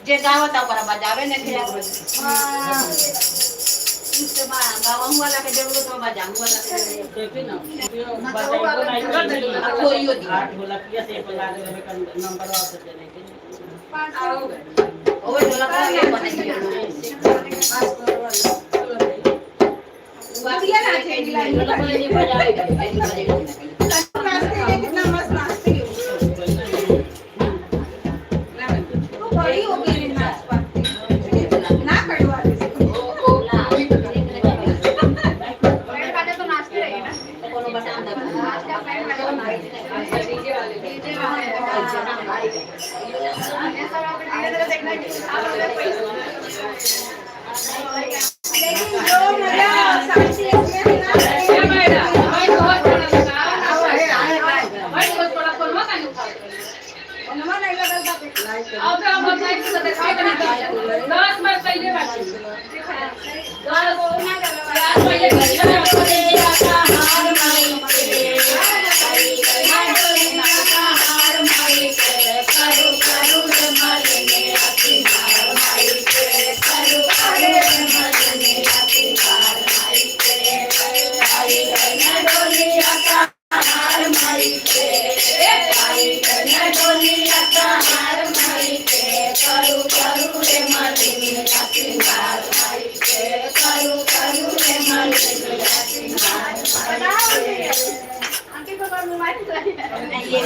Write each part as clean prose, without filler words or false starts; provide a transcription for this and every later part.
जे गावात आपण बजावे ने गाँव वाला के जरूरत हो बजा वाला के देखी ना कोई होती 8 बोला किया से पे लागे नंबर आ सकते नहीं ओए बोला का ये बनाइए बात किया ना चेंज लाइन बोला नहीं बजाएगा कितना मस्त नाचती है तो बड़ी हो गई नाच पाती ना कड़वा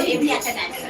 ये भी अच्छा डांस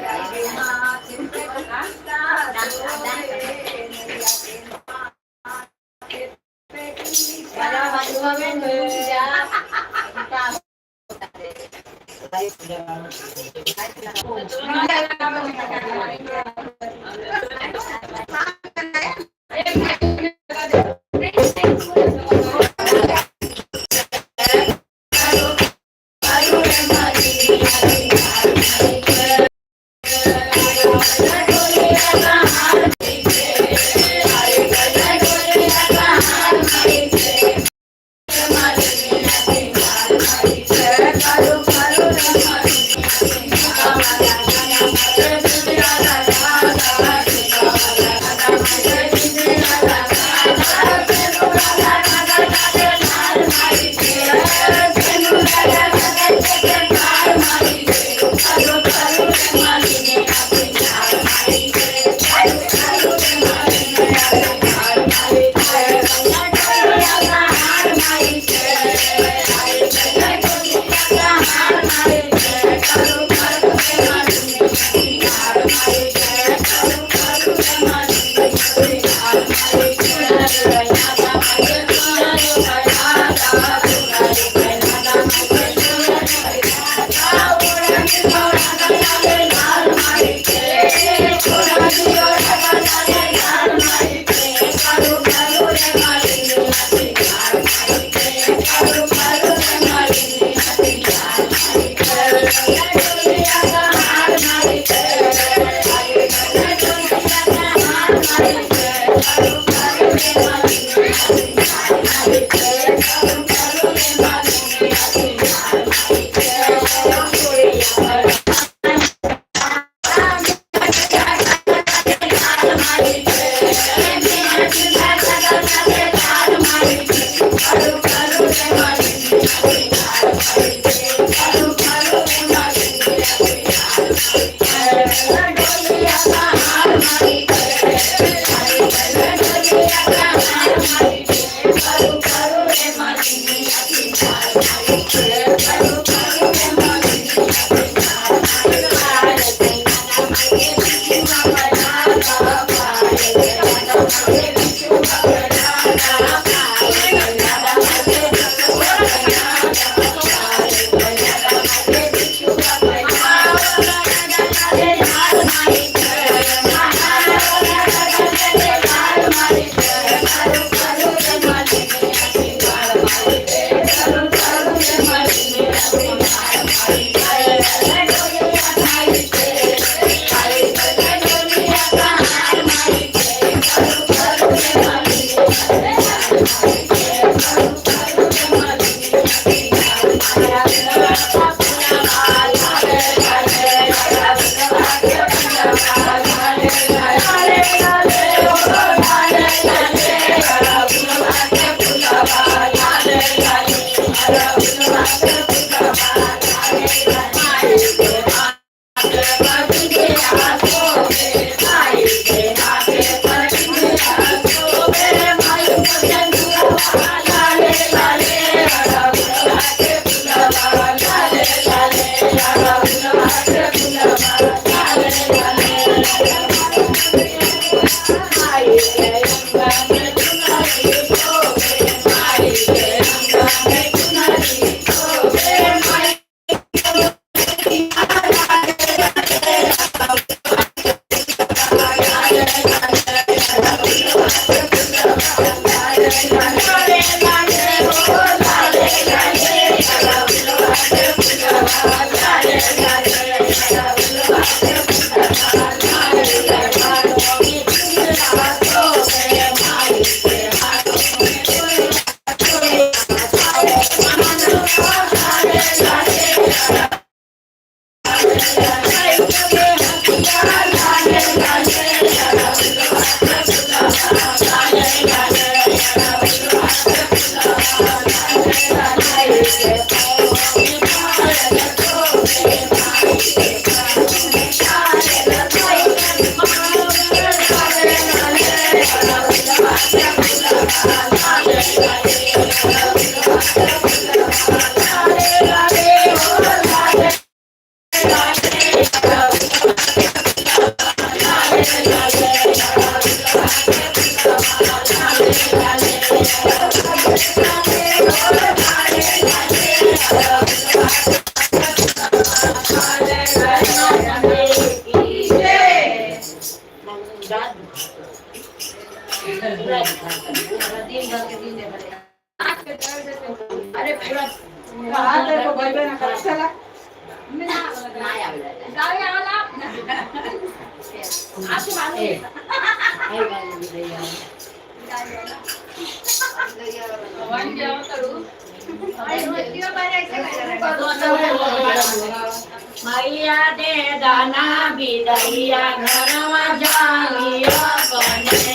मैया दे दाना बिदैया घरवा जाइया बने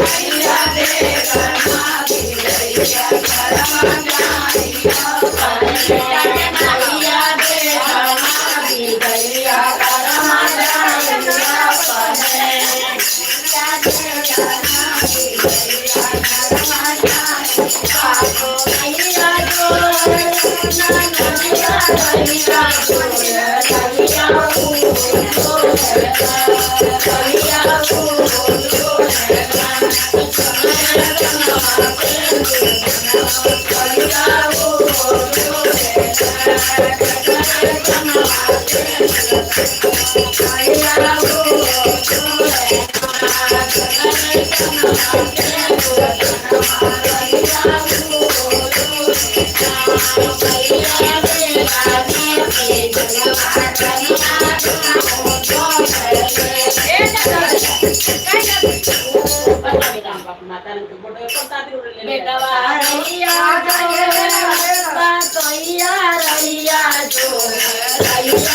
मैया दे दाना बिदैया घरवा जाइया बने मैया दे दाना बिदैया घरवा जाइया बने मैया दे दाना बिदैया घरवा जाइया मैया जो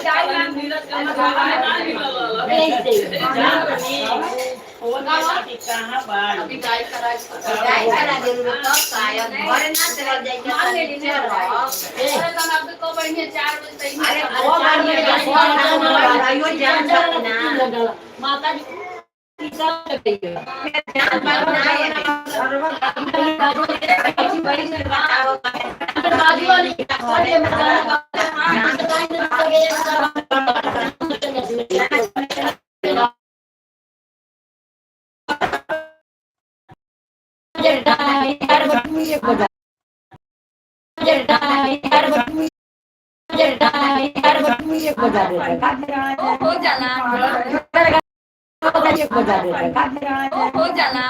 माता हो जाला हो जाला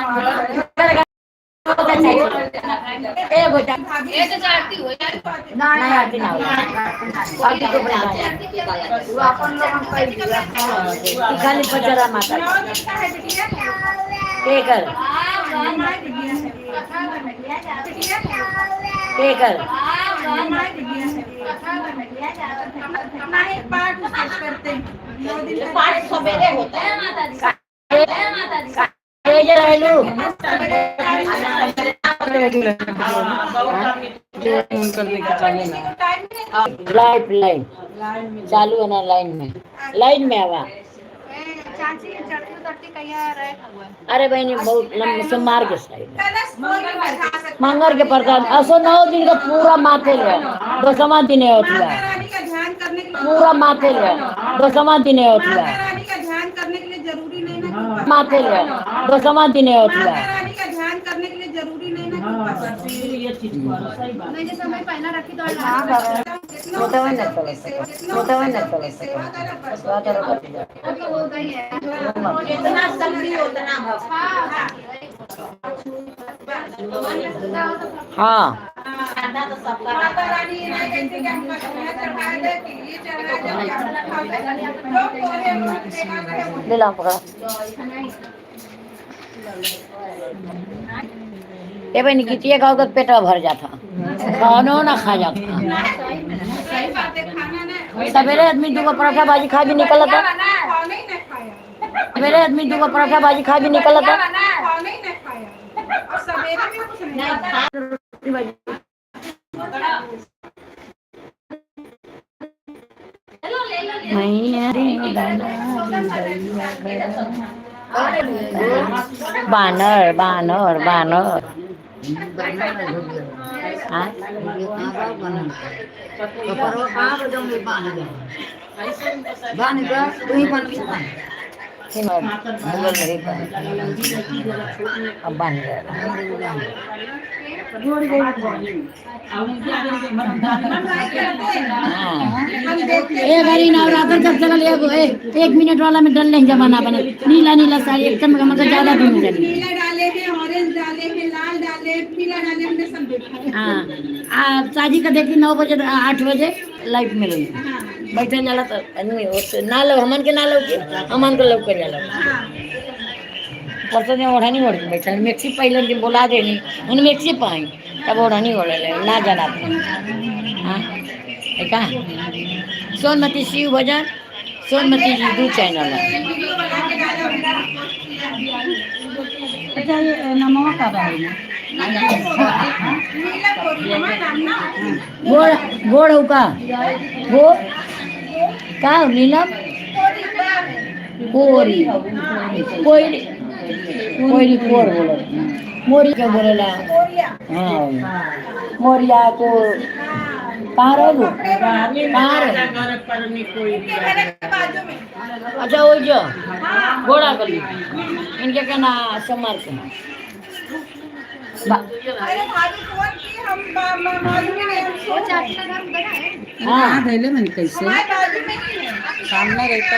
ए बेटा ये तो आरती हो यार नहीं आरती ना आरती को बना वो अपन लोग खाली पचरा माता के कर के कर नहीं पाठ करते हैं पाठ सवेरे होता है माता दी ये जे रहलू लाइट लाइन चालू है ना लाइन में आवा चाची चढ़ती उतरती कहीं रहे हुआ अरे बहनी बहुत लंबे से मार के साइड कलश कोई भी बैठा सकता मंगर के प्रसाद असो 9 दिन का पूरा माथे ले दसवां दिन है होतिया माता रानी का ध्यान करने के लिए पूरा माथे ले दसवां दिन है होतिया माता रानी का ध्यान करने के लिए जरूरी नहीं ना कि माथे ले दसवां दिन है होतिया माता रानी का ध्यान करने के लिए जरूरी नहीं ना कि मैं जैसे मैं पहला रखी तो मोटा न चले सके बात हो गई है जितना शक्ति उतना हाँ माता रानी जैसे कि हम चढ़ा दे कि ये चढ़ा ले ला पकड़ा ये बहनी कितिया खाओ तो पेट भर जाता खानो ना खा जाता सही बात है खाना ना सवेरे आदमी 2 पराठा भाजी खा भी निकल था खाना ही ना खाया सवेरे आदमी 2 पराठा भाजी खा भी निकल था खाना ही ना खाया और सवेरे भी कुछ नहीं बानर बानर बानर हाँ? अब बांध नवरात्र जब चल 1 मिनट वाला में डल नहीं जमाना बने नीला साड़ी एकदम मतलब ज्यादा भी नहीं नीला डाले हैं ऑरेंज डाले हैं लाल डाले पीला डाले हमने सब देखा है हाँ शादी का देखी 9 बजे 8 बजे लाइफ में रही बैठे जाला तो आदमी ना लो हमन के ना लो हमन को लोग कर जाला परसों ने ओढ़ा नहीं ओढ़ के बैठा मैक्सी पहले दिन बोला देनी उन मैक्सी पाई तब ओढ़ा नहीं ओढ़े ले ना जाना हाँ का सोनमती शिव भजन सोनमती जी 2 चैनल है अच्छा ये नमो का है गोड़ का वो का नीलम कोरी कोई कोई कोर बोलो मोरी क्या बोलेला हाँ मोरिया को कहाँ रहो अच्छा वो जो घोड़ा गली इनके क्या ना समार के हाँ पहले मैंने कैसे सामने रहता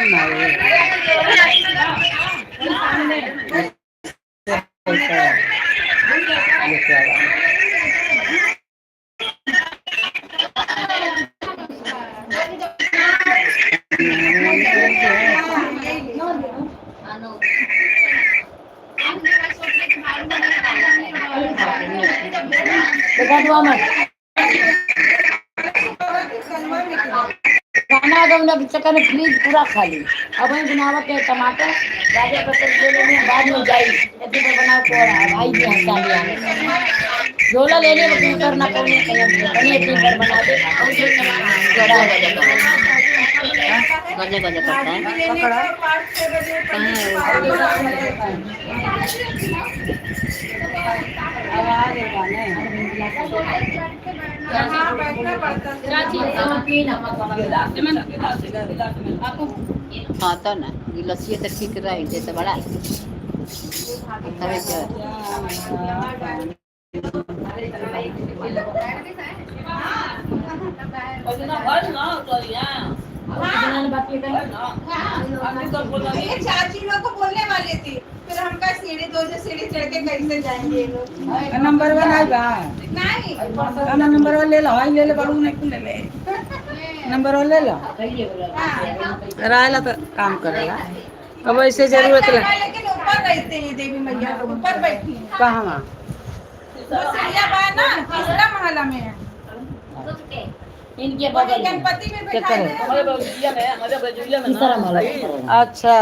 बना दो ना चक्कर में फ्रीज पूरा खाली अब वही बनावा के टमाटर गाजर का सब्जी लेने बाद में जाई इतने पर बनाओ कोड़ा भाई भी हंसा लिया झोला लेने में करना पड़ने बनी इतनी पर बना दे जोड़ा गजे गजे करता है पकड़ा हाँ तो ना लस्सी तो ठीक रही तो बड़ा चाची लोग को बोलने वाली थी फिर हम का सीढ़ी सीढ़ी चढ़ के कैसे जाएंगे लोग नंबर वन आई बा नहीं नंबर वन ले लो आई ले ले बाबू नहीं ले ले नंबर वन ले लो रायला तो काम करेगा अब ऐसे जरूरत है लेकिन ऊपर रहते हैं देवी मैया तो ऊपर बैठी हैं कहाँ वो सीढ़िया बा ना तीसरा महला में है इनके वही गणपति में बैठा है तीसरा माला अच्छा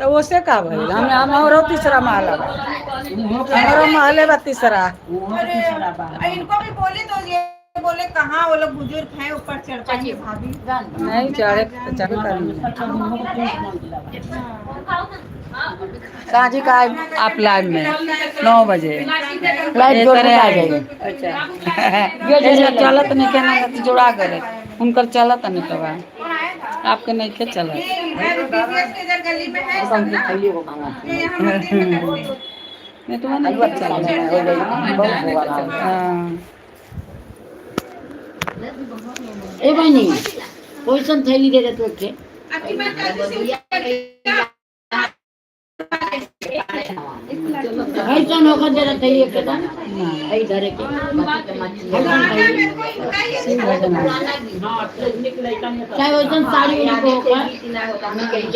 तो उसे का भाई हम और तीसरा महला हमारा महले बा तीसरा अरे इनको भी बोले तो ये बोले कहाँ वो लोग बुजुर्ग हैं ऊपर चढ़ पाएंगे भाभी नहीं चढ़े चढ़े करेंगे साझी का आप लाइव में 9 बजे लाइट जोड़ के आ जाएगी अच्छा ये चलत नहीं कहना जोड़ा करे उनकर चलत नहीं तो आपके नहीं के चलत इधर गली में है सब ना ये यहाँ मंदिर में करते हैं। नहीं तो नहीं चलत ए बहनी कोई सन थैली दे दे तू के आपकी बात चाची से ऐसा नौकर दे रहा थैली के दान आई धरे के चाहे वैसन साड़ी उनको होकर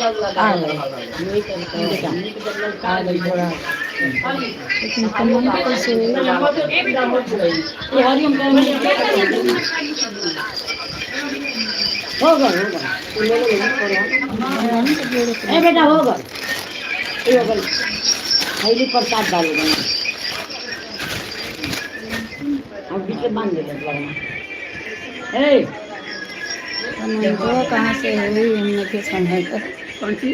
ये हरियम होगा ए बेटा होगा थैली प्रसाद डालेगा अब पीछे बांध देगा कहाँ से हुई हमने के समय पर कौन सी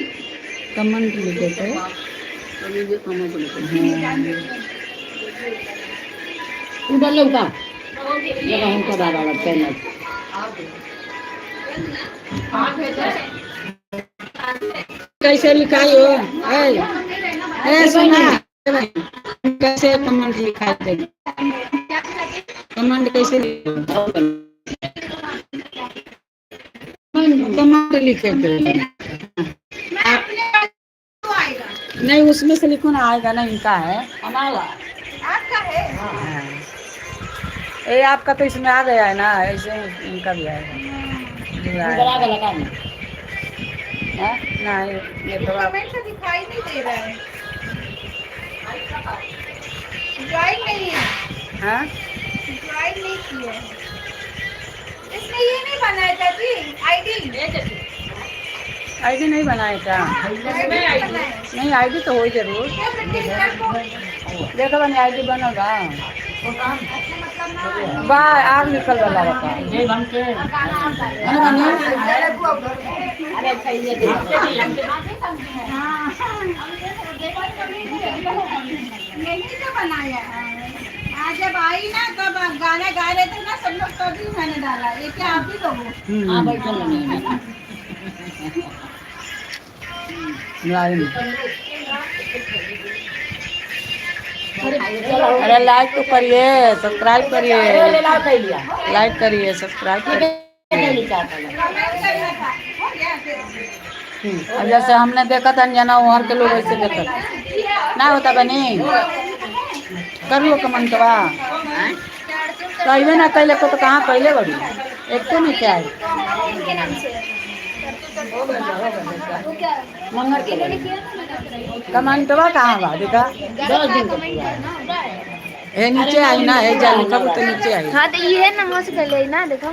कमन लिखे थे उधर लौका जगह हमको दादा लगता है कैसे लिखाई हो ए सुना कैसे कमेंट लिखा थे कमेंट कैसे कमेंट लिखे थे नहीं उसमें से लिखो ना आएगा ना इनका है हमारा आपका है ये आपका तो इसमें आ गया है ना ऐसे इनका भी आएगा नहीं ये तो आप कमेंट से दिखाई नहीं दे रहा है ज्वाइन नहीं है हाँ ज्वाइन नहीं किया है इसने ये नहीं बनाया चाची आईडी आईडी नहीं बनाए था नहीं आईडी तो हो जरूर देखो बनी आईडी बनोगा बा आग निकल वाला बता नहीं तो बनाया आज जब आई ना तब गाना गा रहे थे ना सब लोग तभी मैंने डाला ये क्या आप ही लोग हाँ बैठो लाइन अरे लाइक तो करिए सब्सक्राइब करिए लाइक करिए सब्सक्राइब करिए अब जैसे हमने देखा था जना वहाँ के लोग ऐसे देखा ना होता बनी कर लो कमेंटवा कहबे ना कैले को तो कहाँ कैले बड़ी एक तो नहीं क्या है मंगल के कमेंटवा कहाँ बा देखा 10 दिन का ये नीचे आई ना है जा लिखा तो नीचे आई हाँ तो ये है ना मस्त कर ले ना देखो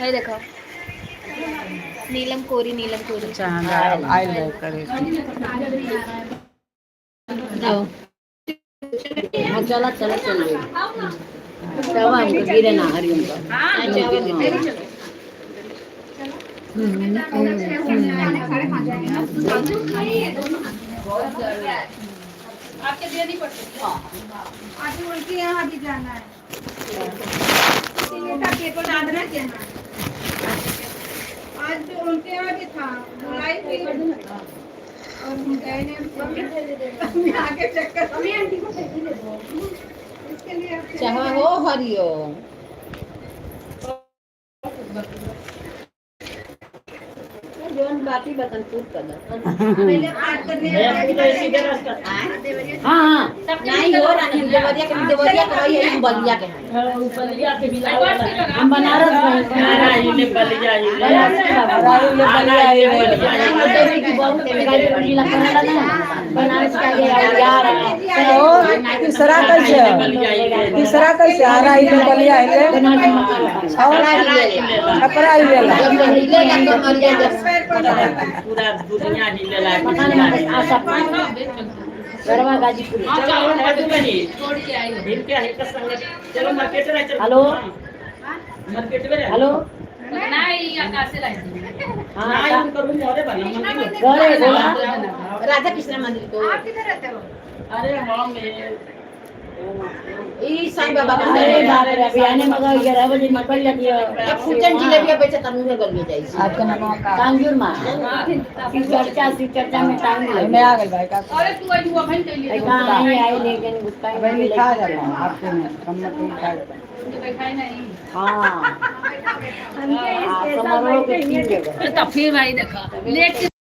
ये देखो नीलम कोरी नीलम कोरी अच्छा आयल रहे करे जाओ हाँ चला चला चल तवा हमको गिरे ना हरिओम का आपके देनी पड़ती है आज उनके यहाँ भी जाना है इसीलिए का पेपर डालना क्या आज तो उनके यहाँ भी था बुलाई थी और हम गए ने आके चक्कर हमें आंटी को पैसे दे दो इसके लिए चाह हो हरिओ जोन बाकी बतन पूछ कर पहले बात करने हाँ हाँ नहीं हो रानी देवरिया के भाई है बलिया के हम बनारस में बलिया देवी की बहुत जिला कनाडा ना बनारस का ये यार तीसरा कैसे आ रहा है बलिया है छपरा ही लेला पूरा दुनिया हिलेला आशा गरवा गाजीपुर हेलो हेलो राधा कृष्ण मंदिर को आप किधर रहते हो अरे हम साईं बाबा का अरे बाप रे अभी आने मगर 11 बजे निकल जाती है एक फुटन जिलेबी बेचे तनुर गल में जाई आपका नाम का कांजूर मां चर्चा में टाइम मैं आ गई भाई का अरे तू आज वो भाई ले ले कहां नहीं आई लेकिन गुस्सा भाई लिखा जाता है आपके में हम मत लिखा जाता दिखाई नहीं हां हमके समारोह के 3 जगह तो फिर भाई देखा लेट